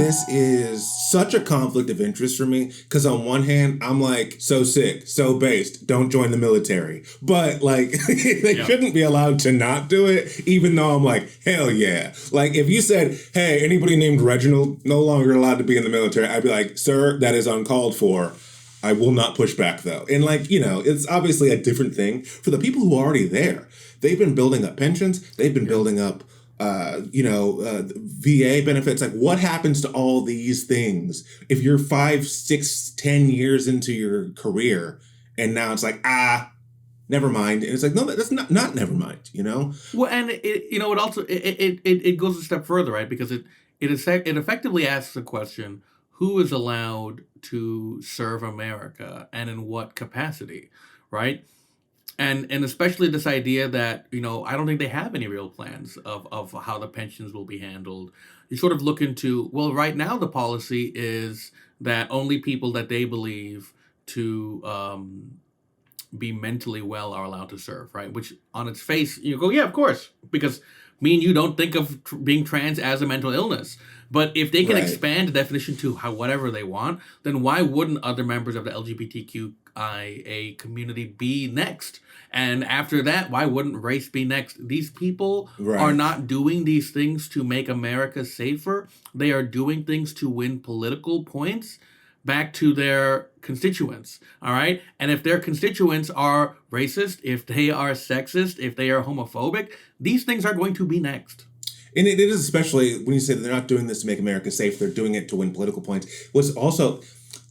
this is such a conflict of interest for me because on one hand, I'm like, so sick, so based, don't join the military. But like, they shouldn't be allowed to not do it, even though I'm like, hell yeah. Like, if you said, hey, anybody named Reginald no longer allowed to be in the military, I'd be like, sir, that is uncalled for. I will not push back, though. And like, it's obviously a different thing for the people who are already there. They've been building up pensions. They've been building up VA benefits. Like, what happens to all these things if you're 5, 6, 10 years into your career and now it's like, never mind. And it's like, no, that's not never mind, Well, and it also it goes a step further, right? Because it effectively asks the question, who is allowed to serve America and in what capacity, right? And especially this idea that, I don't think they have any real plans of how the pensions will be handled. You sort of look into, well, right now the policy is that only people that they believe to be mentally well are allowed to serve, right? Which on its face, you go, yeah, of course, because me and you don't think of being trans as a mental illness. But if they can expand the definition to whatever they want, then why wouldn't other members of the LGBTQIA community be next? And after that, why wouldn't race be next? These people are not doing these things to make America safer. They are doing things to win political points back to their constituents, all right? And if their constituents are racist, if they are sexist, if they are homophobic, these things are going to be next. And it is especially when you say that they're not doing this to make America safe, they're doing it to win political points. What's also,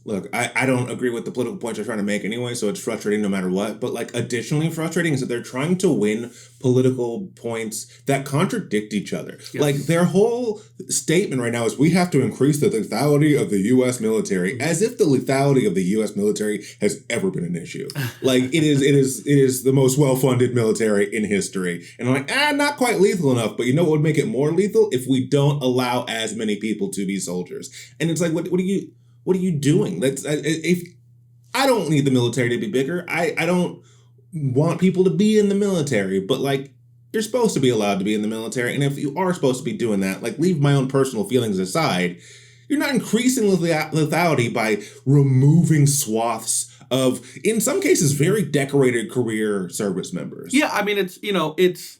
look, I don't agree with the political points they're trying to make anyway, so it's frustrating no matter what. But like additionally frustrating is that they're trying to win political points that contradict each other. Yes. Like their whole statement right now is we have to increase the lethality of the U.S. military, as if the lethality of the U.S. military has ever been an issue. Like it is the most well-funded military in history. And I'm like, not quite lethal enough, but you know what would make it more lethal? If we don't allow as many people to be soldiers. And it's like, what are you doing? If I don't need the military to be bigger. I don't want people to be in the military, but like you're supposed to be allowed to be in the military. And if you are supposed to be doing that, like leave my own personal feelings aside, you're not increasing lethality by removing swaths of, in some cases, very decorated career service members. Yeah, I mean, it's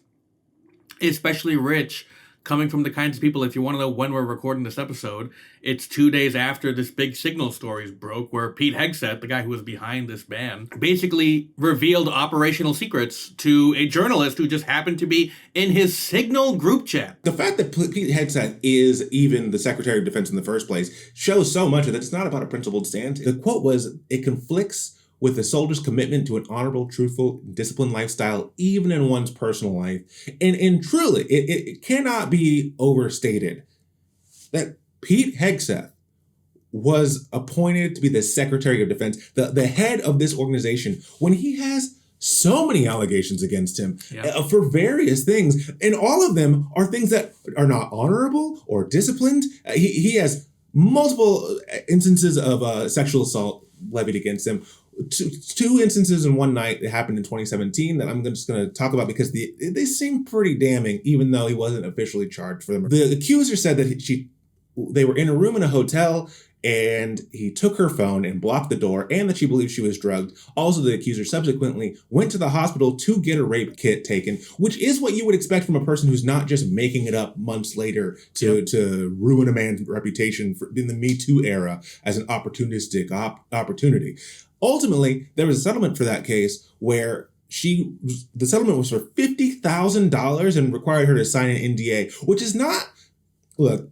especially rich coming from the kinds of people, if you want to know when we're recording this episode, it's 2 days after this big Signal stories broke where Pete Hegseth, the guy who was behind this ban, basically revealed operational secrets to a journalist who just happened to be in his Signal group chat. The fact that Pete Hegseth is even the Secretary of Defense in the first place shows so much of that it's not about a principled stand. The quote was, it conflicts with the soldier's commitment to an honorable, truthful, disciplined lifestyle, even in one's personal life. And truly, it cannot be overstated that Pete Hegseth was appointed to be the Secretary of Defense, the head of this organization, when he has so many allegations against him for various things. And all of them are things that are not honorable or disciplined. He has multiple instances of sexual assault levied against him. Two instances in one night that happened in 2017 that I'm just going to talk about because they seem pretty damning, even though he wasn't officially charged for them. The accuser said that they were in a room in a hotel and he took her phone and blocked the door, and that she believed she was drugged. Also, the accuser subsequently went to the hospital to get a rape kit taken, which is what you would expect from a person who's not just making it up months later to ruin a man's reputation in the Me Too era as an opportunistic opportunity. Ultimately, there was a settlement for that case where the settlement was for $50,000 and required her to sign an NDA, which is not, look,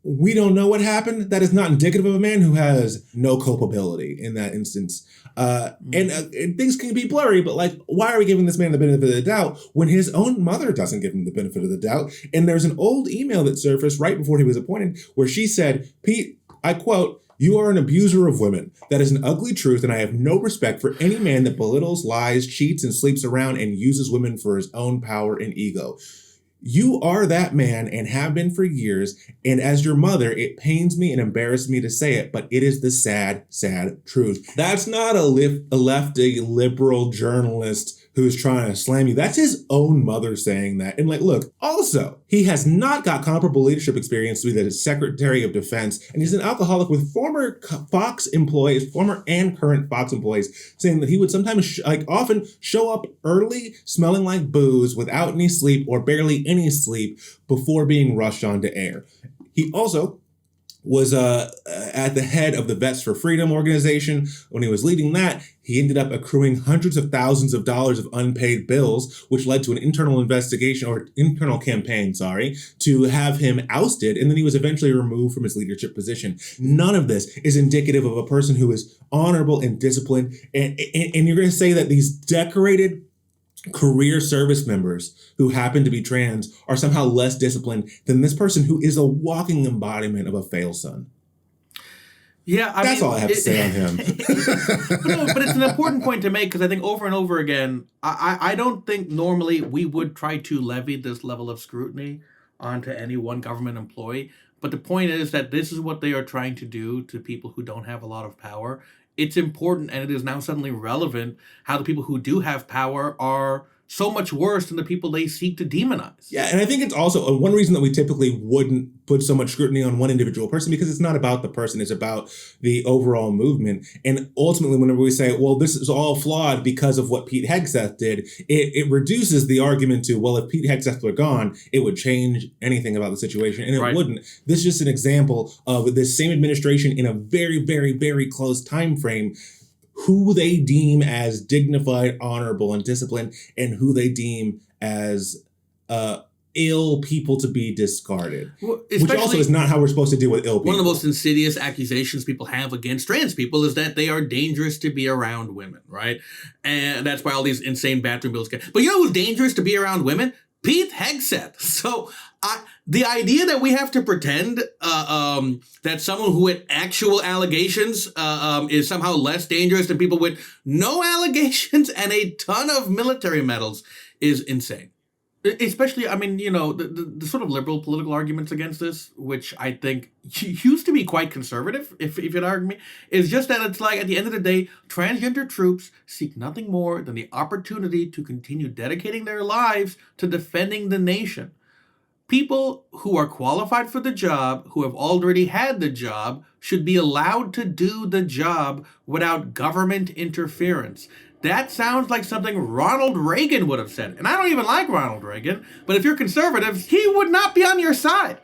we don't know what happened. That is not indicative of a man who has no culpability in that instance. And things can be blurry, but like, why are we giving this man the benefit of the doubt when his own mother doesn't give him the benefit of the doubt? And there's an old email that surfaced right before he was appointed where she said, Pete, I quote, "You are an abuser of women. That is an ugly truth, and I have no respect for any man that belittles, lies, cheats, and sleeps around and uses women for his own power and ego. You are that man and have been for years, and as your mother, it pains me and embarrasses me to say it, but it is the sad, sad truth." That's not a lefty liberal journalist who's trying to slam you. That's his own mother saying that. And like, look, also, he has not got comparable leadership experience to be the Secretary of Defense, and he's an alcoholic with former Fox employees, former and current Fox employees, saying that he would sometimes, often show up early, smelling like booze, without any sleep or barely any sleep before being rushed onto air. He also was at the head of the Vets for Freedom organization. When he was leading that, he ended up accruing hundreds of thousands of dollars of unpaid bills, which led to an internal investigation or internal campaign, to have him ousted. And then he was eventually removed from his leadership position. None of this is indicative of a person who is honorable and disciplined. And you're going to say that these decorated career service members who happen to be trans are somehow less disciplined than this person who is a walking embodiment of a fail son. Yeah, that's all I have to say on him. but it's an important point to make, because I think over and over again, I don't think normally we would try to levy this level of scrutiny onto any one government employee. But the point is that this is what they are trying to do to people who don't have a lot of power. It's important, and it is now suddenly relevant how the people who do have power are so much worse than the people they seek to demonize. Yeah, and I think it's also one reason that we typically wouldn't put so much scrutiny on one individual person, because it's not about the person, it's about the overall movement. And ultimately, whenever we say, well, this is all flawed because of what Pete Hegseth did, it reduces the argument to, well, if Pete Hegseth were gone, it would change anything about the situation, and it wouldn't. This is just an example of this same administration in a very, very, very close time frame, who they deem as dignified, honorable, and disciplined, and who they deem as ill people to be discarded. Well, which also is not how we're supposed to deal with ill people. One of the most insidious accusations people have against trans people is that they are dangerous to be around women, right? And that's why all these insane bathroom bills get. But you know who's dangerous to be around women? Pete Hegseth. So the idea that we have to pretend that someone who had actual allegations is somehow less dangerous than people with no allegations and a ton of military medals is insane. Especially, I mean, you know, the sort of liberal political arguments against this, which I think used to be quite conservative, if you'd argue me, is just that it's like, at the end of the day, transgender troops seek nothing more than the opportunity to continue dedicating their lives to defending the nation. People who are qualified for the job, who have already had the job, should be allowed to do the job without government interference. That sounds like something Ronald Reagan would have said. And I don't even like Ronald Reagan, but if you're conservative, he would not be on your side.